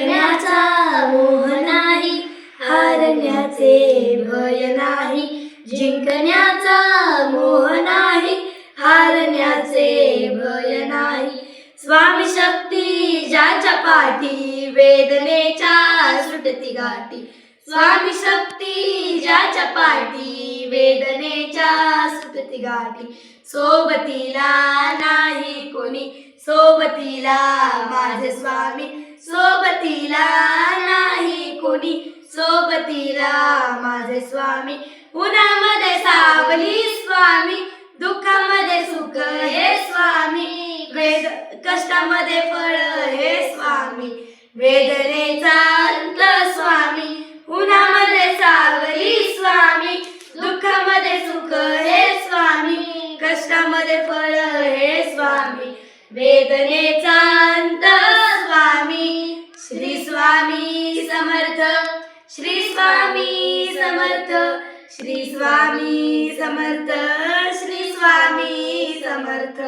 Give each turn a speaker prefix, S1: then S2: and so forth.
S1: जिंकण्याचा मोह नाही, हारण्याचे भय नाही. जिंकण्याचा मोह नाही, हारण्याचे भय नाही. स्वामी शक्ती ज्याच्या पाठी, वेदनेच्या सुटती गाठी. स्वामी शक्ती ज्याच्या पाठी, वेदनेच्या सुटती गाठी. सोबतीला नाही कोणी, सोबतीला माझे स्वामी. सोबतीला नाही कोणी, सोबतीला माझे स्वामी. उन्हामध्ये सावली स्वामी, दुःखामध्ये सुख हे स्वामी. कष्टामध्ये फळ हे स्वामी, वेदनेचा अंत स्वामी. उन्हामध्ये सावली स्वामी, दुःखामध्ये सुख हे स्वामी. कष्टामध्ये फळ हे स्वामी, वेदनेचा अंत स्वामी. श्री स्वामी समर्थ, श्री स्वामी समर्थ, श्री स्वामी समर्थ, श्री स्वामी समर्थ.